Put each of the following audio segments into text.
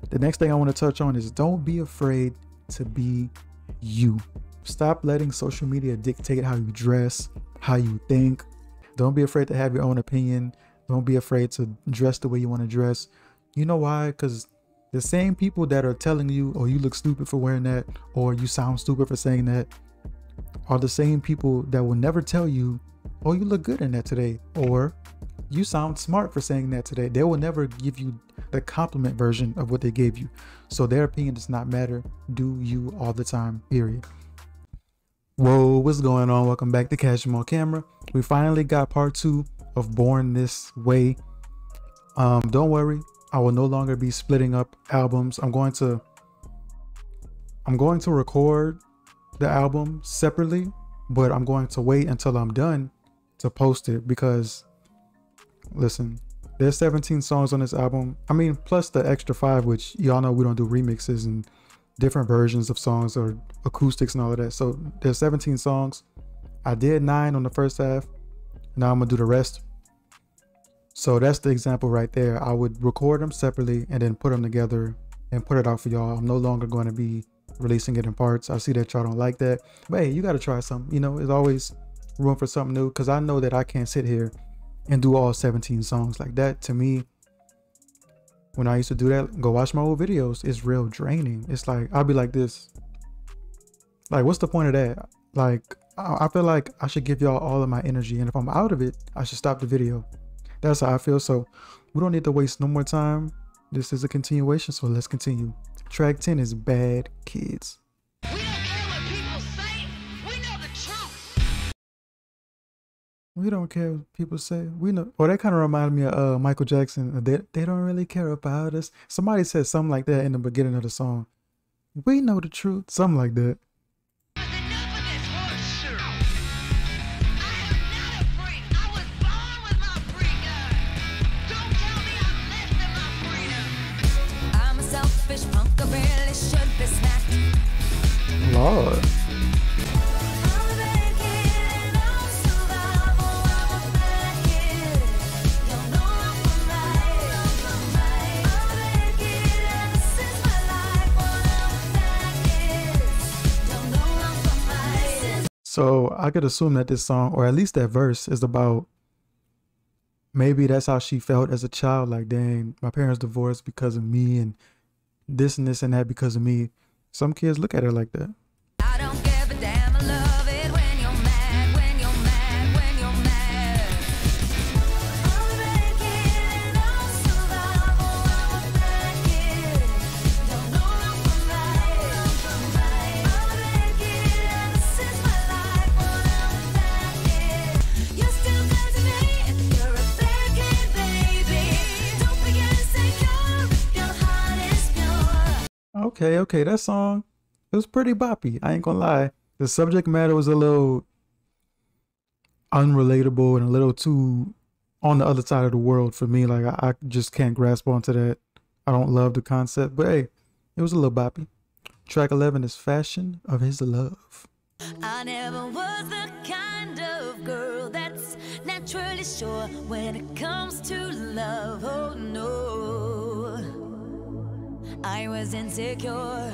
The next thing I want to touch on is don't be afraid to be you. Stop letting social media dictate how you dress, how you think. Don't be afraid to have your own opinion. Don't be afraid to dress the way you want to dress. You know why? Because the same people that are telling you, oh, you look stupid for wearing that, or you sound stupid for saying that, are the same people that will never tell you, oh, you look good in that today, or you sound smart for saying that today. They will never give you the compliment version of what they gave you. So their opinion does not matter. Do you all the time, period. Whoa, what's going on? Welcome back to Cash Them On Camera. We finally got part 2 of Born This Way. Don't worry, I will no longer be splitting up albums. I'm going to record the album separately, but I'm going to wait until I'm done to post it because, listen, there's 17 songs on this album. I mean, plus the extra 5, which y'all know we don't do remixes and different versions of songs or acoustics and all of that. So there's 17 songs. I did 9 on the first half. Now I'm gonna do the rest. So that's the example right there. I would record them separately and then put them together and put it out for y'all. I'm no longer going to be releasing it in parts. I see that y'all don't like that, but hey, you got to try something. You know, there's always room for something new, because I know that I can't sit here and do all 17 songs like that. To me, when I used to do that, go watch my old videos, it's real draining. It's like, I'll be like this, like, what's the point of that? Like, I feel like I should give y'all all of my energy, and if I'm out of it, I should stop the video. That's how I feel. So we don't need to waste no more time. This is a continuation, so let's continue. Track 10 is Bad Kids. We don't care what people say. We know the truth. We don't care what people say. We know. Oh, that kind of reminded me of Michael Jackson. They don't really care about us. Somebody said something like that in the beginning of the song. We know the truth. Something like that. Lord. So I could assume that this song, or at least that verse, is about, maybe that's how she felt as a child. Like, dang, my parents divorced because of me, and this and this and that because of me. Some kids look at it like that. I don't give a damn, I love it when you're mad, when you're mad, when you're mad. I'm a bad kid and I'll survive. Oh, I'm a bad kid. Don't know I'm right. I'm a bad kid and this is my life. Oh, I'm a bad kid. You're still bad to me. You're a bad kid, baby. Don't forget to say your heart is pure. Okay, that song, it was pretty boppy. I ain't gonna lie. The subject matter was a little unrelatable and a little too on the other side of the world for me. Like, I just can't grasp onto that. I don't love the concept, but hey, it was a little boppy. Track 11 is Fashion of His Love. I never was the kind of girl that's naturally sure when it comes to love. Oh no, I was insecure.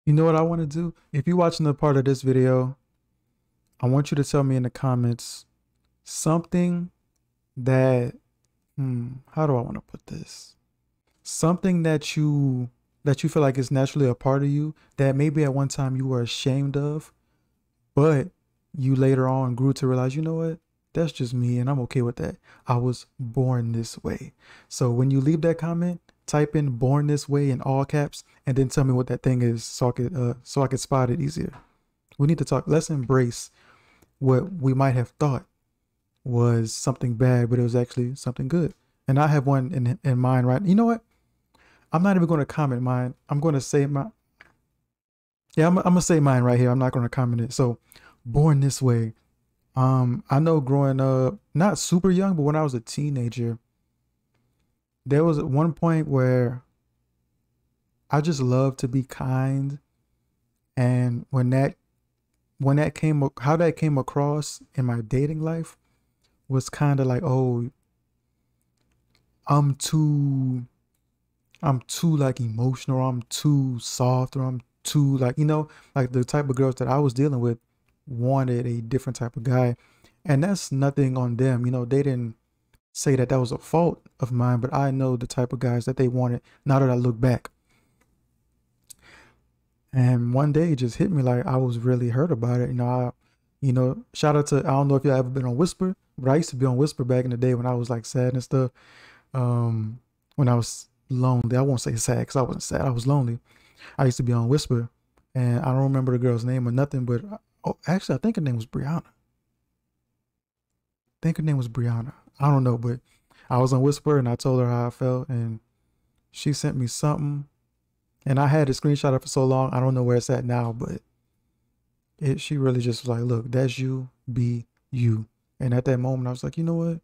You know what I want to do? If you're watching the part of this video, I want you to tell me in the comments something that, how do I want to put this? Something that you feel like is naturally a part of you, that maybe at one time you were ashamed of, but you later on grew to realize, you know what? That's just me and I'm okay with that. I was born this way. So when you leave that comment, type in "born this way" in all caps and then tell me what that thing is so I could spot it easier. We need to talk. Let's embrace what we might have thought was something bad, but it was actually something good. And I have one in mind, right? You know what? I'm not even going to comment mine. I'm going to say my, yeah, I'm going to say mine right here. I'm not going to comment it. So Born This Way. I know growing up, not super young, but when I was a teenager, there was one point where I just loved to be kind. And when that how that came across in my dating life was kind of like, oh, I'm too I'm too like emotional, I'm too soft, or I'm too like, you know, like the type of girls that I was dealing with wanted a different type of guy. And that's nothing on them. You know, they didn't say that that was a fault of mine, but I know the type of guys that they wanted now that I look back. And one day it just hit me like I was really hurt about it. Shout out to, I don't know if y'all ever been on Whisper, but I used to be on Whisper back in the day when I was like sad and stuff. When I was lonely, I won't say sad because I wasn't sad, I was lonely. I used to be on Whisper, and I don't remember the girl's name or nothing, but actually, I think her name was Brianna. I don't know, but I was on Whisper and I told her how I felt, and she sent me something, and I had a screenshot of it for so long. I don't know where it's at now, but she really just was like, look, that's you, be you. And at that moment, I was like, you know what?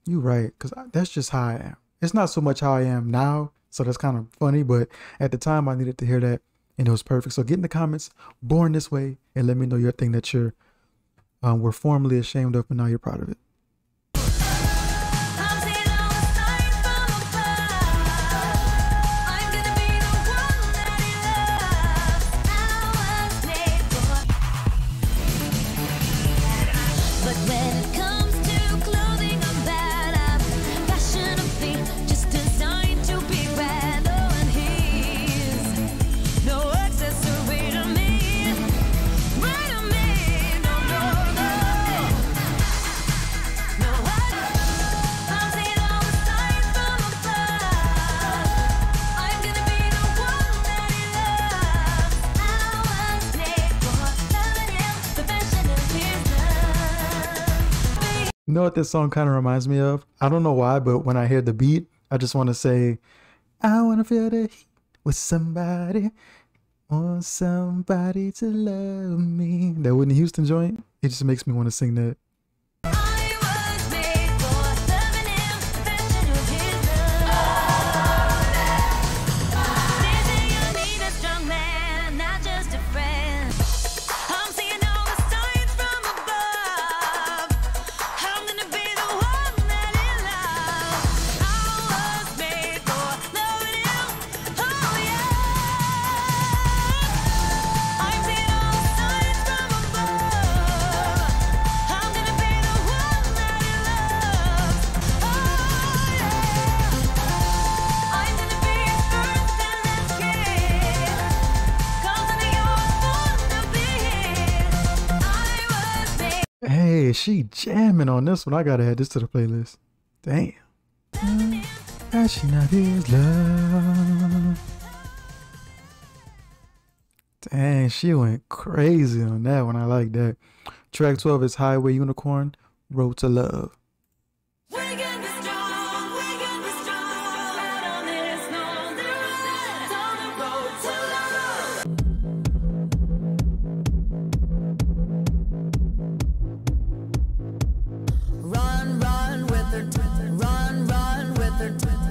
You right, because that's just how I am. It's not so much how I am now, so that's kind of funny, but at the time I needed to hear that, and it was perfect. So get in the comments, Born This Way, and let me know your thing that you're were formerly ashamed of, but now you're proud of it. I'm seeing all the signs from above. I'm gonna be the one that he loves. I was made for. But when it comes to clothing, I'm bad. I'm fashionably just designed to be bad. Oh, and he's no accessory to me. Right on me, no, no, no. No, I'm seeing all the signs from above. I'm gonna be the one that he loves. I was made for loving him. The fashion of his love. You know what this song kind of reminds me of? I don't know why, but when I hear the beat, I just want to say, I want to feel the heat with somebody. Want somebody to love me. That Whitney Houston joint, it just makes me want to sing that. I was made for loving him. The fashion of his love. They say I need a strong man, not just a friend. I'm seeing all the signs from above. I'm gonna be the one that he loves. I was made for loving him. Oh yeah. I'm seeing all the signs from above. I'm gonna be the one that he loves. Oh yeah. I'm gonna be his first and last kiss. 'Cause I'm yours born to be his. I was made. Hey, she jamming on this one. I gotta add this to the playlist. Damn. Passion of his love. Dang, she went crazy on that one. I like that. Track 12 is Highway Unicorn, Road to Love. We can be strong, we can be strong. Out on this lonely road, on the road to love. Run, run with her, run, run with her,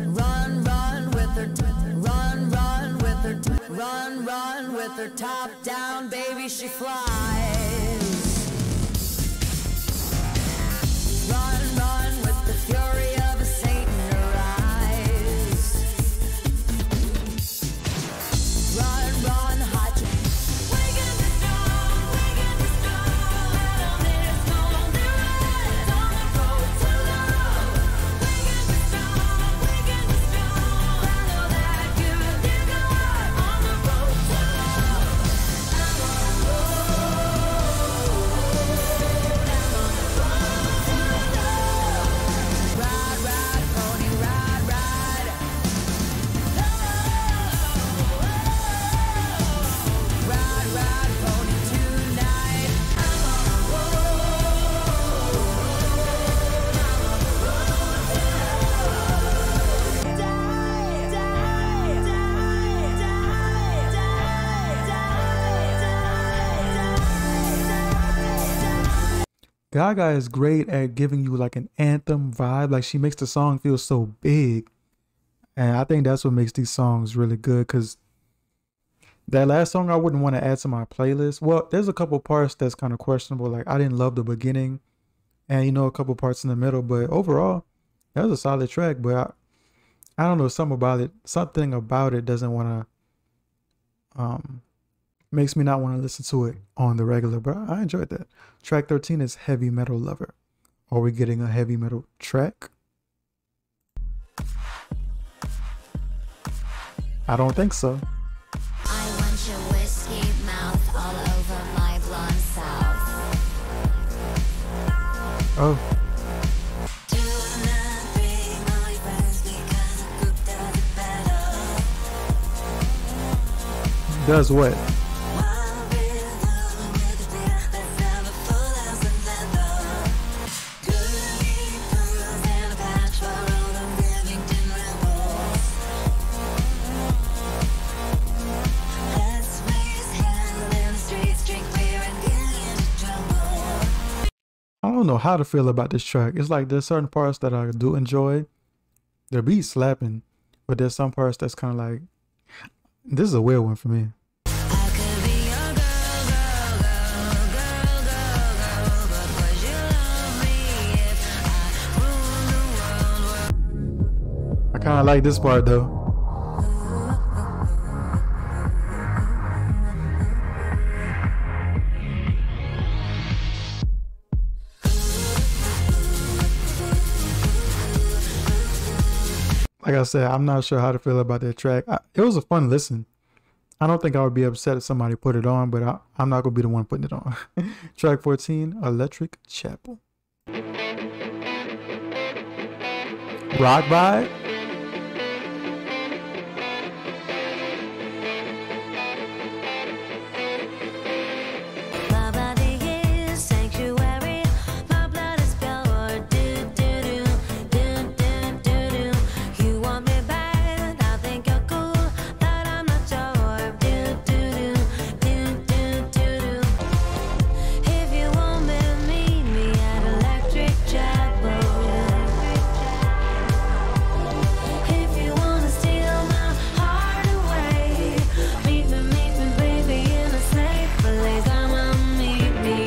run, run with her, run, run with her, run, run with her top down, baby, she flies. Run, run with the fury of a saint in her eyes. Run, run, hot. We can be strong, we can be strong. Out on this lonely road, on the road to love. We can be strong, we can be strong. I know that you go on the road to love. I'm on the ride, ride, pony, ride, ride. Ride, ride, pony tonight. I'm on the road. Die, die, die. Gaga is great at giving you like an anthem vibe. Like she makes the song feel so big. And I think that's what makes these songs really good, because that last song I wouldn't want to add to my playlist. Well, there's a couple parts that's kind of questionable. Like I didn't love the beginning and a couple parts in the middle, but overall that was a solid track. But I don't know, something about it doesn't want to, makes me not want to listen to it on the regular, but I enjoyed that. Track 13 is Heavy Metal Lover. Are we getting a heavy metal track? I don't think so. I want your whiskey mouth all over my blonde south. Oh, Do not bring all your friends because a group does it better. does what? Wild rhythm with a beat, let's have a full house of leather. Goody girls and a patch for all the Rivington rebels. Let's raise hell in the streets, drink beer and get into trouble. I don't know how to feel about this track. It's like there's certain parts that I do enjoy. The beat's slapping, but there's some parts that's kind of like, this is a weird one for me. I could be your girl, but would you love me if I ruled the world? I kind of like this part though. Like I said, I'm not sure how to feel about that track. It was a fun listen. I don't think I would be upset if somebody put it on, but I'm not going to be the one putting it on. Track 14, Electric Chapel. Rock Vibe. My body is sanctuary, my blood is pure. Do do do do do do do. You want me bad? I think you're cool, but I'm not sure. Do do do do do do do. If you want me, meet me at Electric Chapel. If you wanna steal my heart away, meet me, baby, in a safe place. Come on, meet me.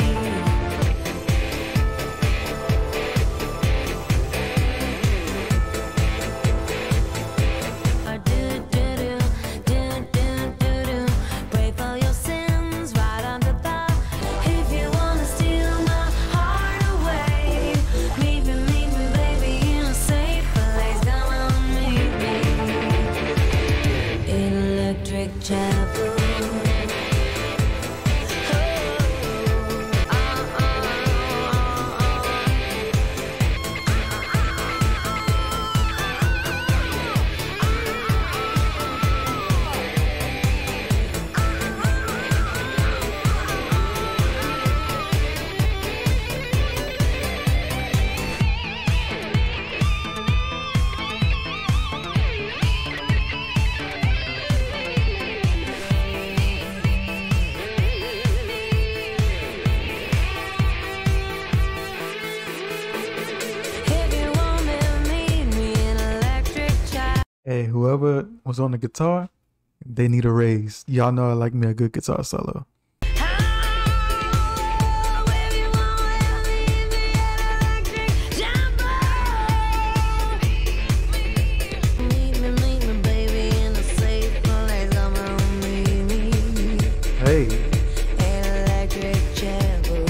Do do do do do do. Pray for your sins right on the bar. If you wanna steal my heart away, meet me, baby, in a safe place. Come on, meet me in Electric Chapel. If you want me, meet me in Electric Chapel. Hey, whoever was on the guitar, they need a raise. Y'all know I like me a good guitar solo. If you want me, meet me at Electric Chapel. Meet me, baby, in a safe place. Come on, meet me Hey, in Electric Chapel.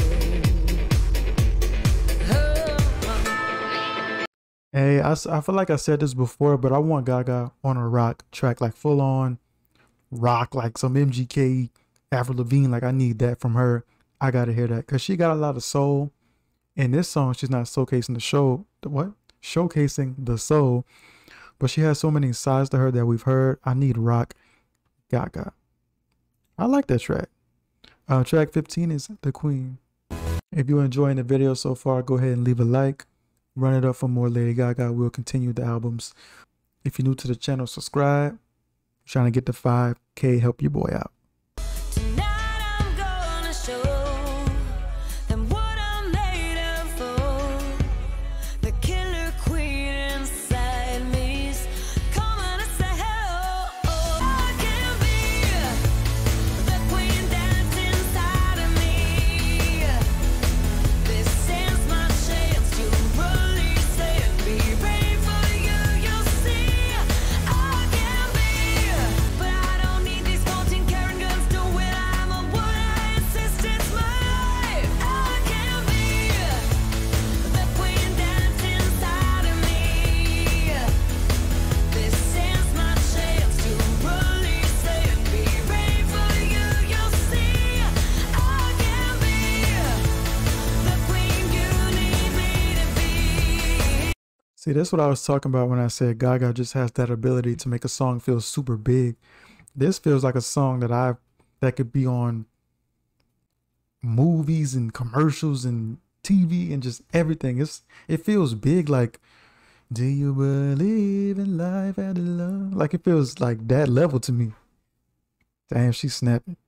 hey, I feel like I said this before, but I want Gaga on a rock track, like full on rock, like some MGK, Avril Lavigne. Like I need that from her. I gotta hear that because she got a lot of soul. In this song, she's not showcasing showcasing the soul, but she has so many sides to her that we've heard. I need rock Gaga. I like that track. Track 15 is The Queen. If you're enjoying the video so far, go ahead and leave a like. Run it up for more Lady Gaga. We'll continue the albums. If you're new to the channel, subscribe. Trying to get to 5K. Help your boy out. Tonight I'm gonna show them what I'm made of for. The killer queen inside me's coming to say hello. I can be the queen that's inside of me. This is my chance to release it. Be brave for you, you'll see. See, that's what I was talking about when I said Gaga just has that ability to make a song feel super big. This feels like a song that could be on movies and commercials and TV and just everything. It feels big. Like, do you believe in life after love? Like, it feels like that level to me. Damn, she's snapping.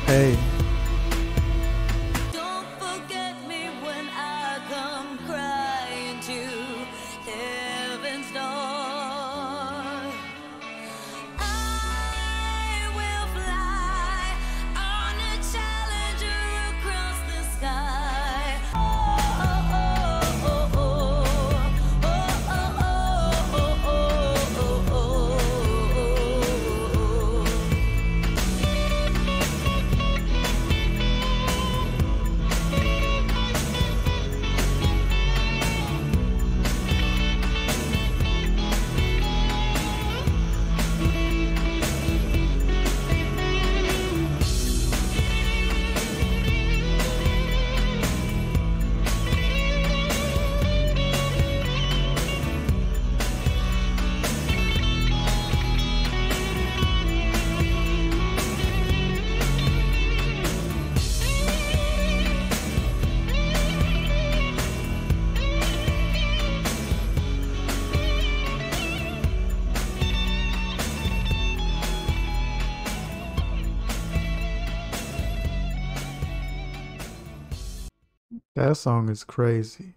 Hey. Don't forget me when I come crying to heaven's door. I will fly on a Challenger across the sky. Oh, oh, oh, oh, oh, oh, oh, oh, oh, oh, That song is crazy.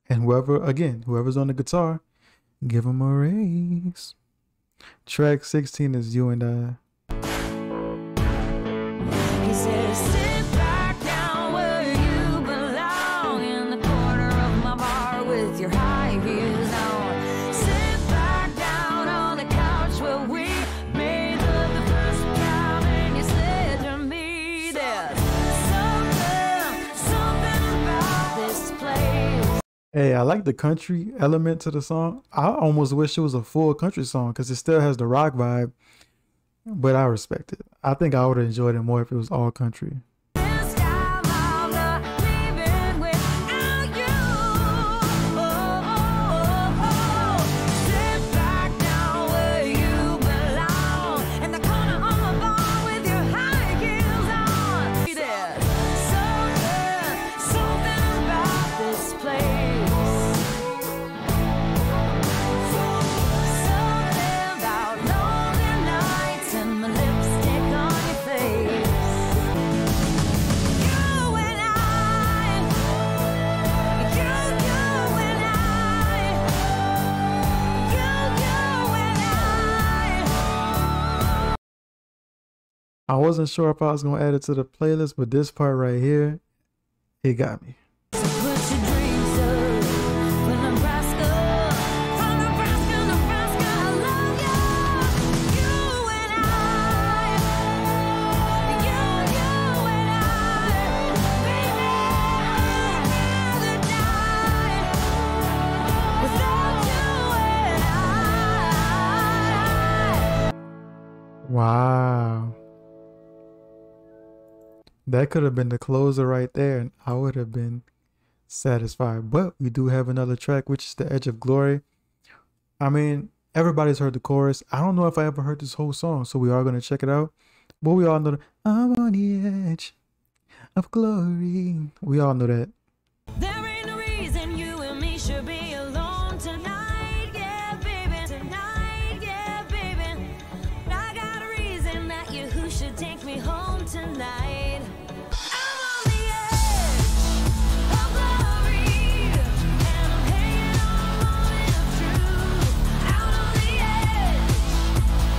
And whoever's on the guitar, give them a raise. Track 16 is You and I. He says, sit back down where you belong, in the corner of my bar with your high heels on. Sit back down on the couch where we made love the first time, and you said to me, there's something about this place. Hey, I like the country element to the song. I almost wish it was a full country song because it still has the rock vibe, but I respect it. I think I would have enjoyed it more if it was all country. This time I'm not leaving without you. Sit back down where you belong, in the corner of my bar with your high heels on. There's something about this place. Something about lonely nights and my lipstick on your face. You and I, you and I, you and I. I wasn't sure if I was going to add it to the playlist, but this part right here, it got me. So put your dreams up for Nebraska, Nebraska, I love you. You and I, you and I, baby, I'd rather die without you and I. Wow. That could have been the closer right there, and I would have been satisfied. But we do have another track, which is The Edge of Glory. I mean, everybody's heard the chorus. I don't know if I ever heard this whole song, so we are going to check it out. But we all know that I'm on the edge of glory. We all know that. There ain't no reason you and me should be alone tonight, yeah, baby. Tonight, yeah, baby. I got a reason that you who should take me home tonight. I'm on the edge of glory, and I'm hanging on a moment of truth. Out on the edge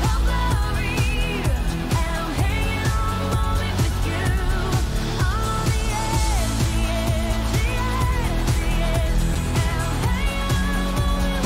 of glory, and I'm hanging on a moment with you. I'm on the edge, the edge, the edge, the edge, and I'm hanging on a moment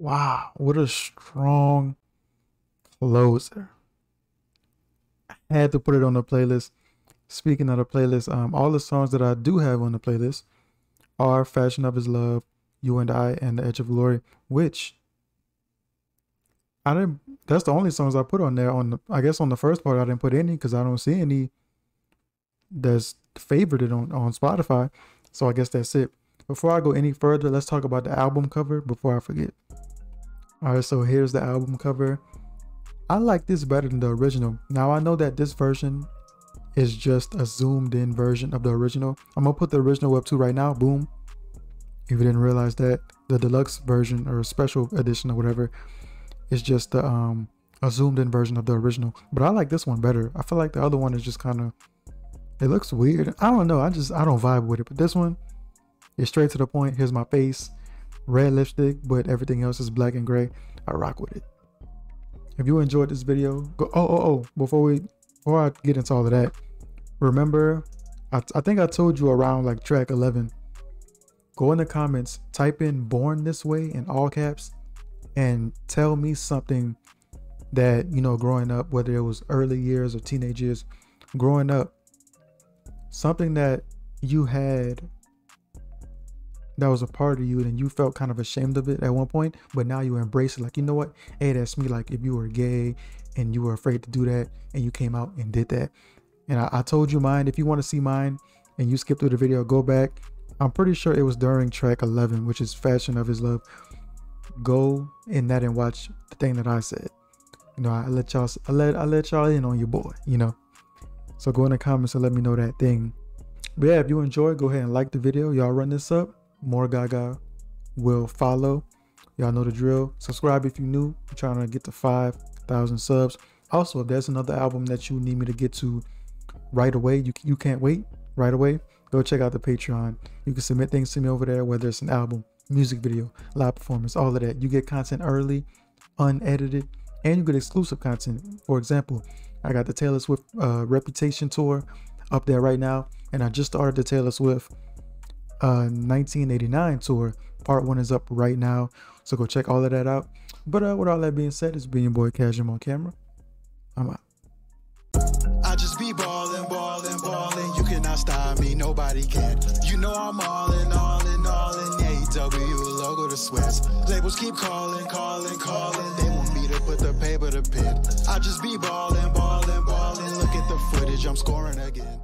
Wow, what a strong closer. I had to put it on the playlist. Speaking of the playlist, all the songs that I do have on the playlist are Fashion of His Love, You and I, and The Edge of Glory, which I didn't, that's the only songs I put on there. I guess on the first part I didn't put any because I don't see any that's favorited on Spotify. So I guess that's it. Before I go any further, let's talk about the album cover before I forget. All right, so here's the album cover. I like this better than the original. Now I know that this version is just a zoomed in version of the original. I'm gonna put the original up too right now. Boom. If you didn't realize that, the deluxe version or special edition or whatever is just a zoomed in version of the original. But I like this one better. I feel like the other one is just kind of, it looks weird. I don't know. I don't vibe with it. But this one is straight to the point. Here's my face, red lipstick, but everything else is black and gray. I rock with it. If you enjoyed this video, go. Before I get into all of that, remember, I think I told you around like track 11. Go in the comments, type in "Born This Way" in all caps, and tell me something that, you know, growing up, whether it was early years or teenage years, growing up, something that you had that was a part of you and you felt kind of ashamed of it at one point, but now you embrace it. Like, you know what? Hey, that's me. Like if you were gay and you were afraid to do that and you came out and did that. And I told you mine. If you want to see mine and you skip through the video, go back. I'm pretty sure it was during track 11, which is Fashion of His Love. Go in that and watch the thing that I said. You know, I let y'all in on your boy, you know. So go in the comments and let me know that thing. But yeah, if you enjoyed, go ahead and like the video. Y'all run this up. More Gaga will follow. Y'all know the drill. Subscribe if you're new. I'm trying to get to 5,000 subs. Also, if there's another album that you need me to get to right away, you can't wait right away, go check out the Patreon. You can submit things to me over there, whether it's an album, music video, live performance, all of that. You get content early, unedited, and you get exclusive content. For example, I got the Taylor Swift Reputation tour up there right now, and I just started the Taylor Swift 1989 tour. Part 1 is up right now, so go check all of that out. But with all that being said, it's been your boy Casual on camera. I'm out. I just be ballin'. You cannot stop me, nobody can. You know I'm all in. AEW logo to sweats. Labels keep calling. They want me to put the paper to pen. I just be ballin'. Look at the footage, I'm scoring again.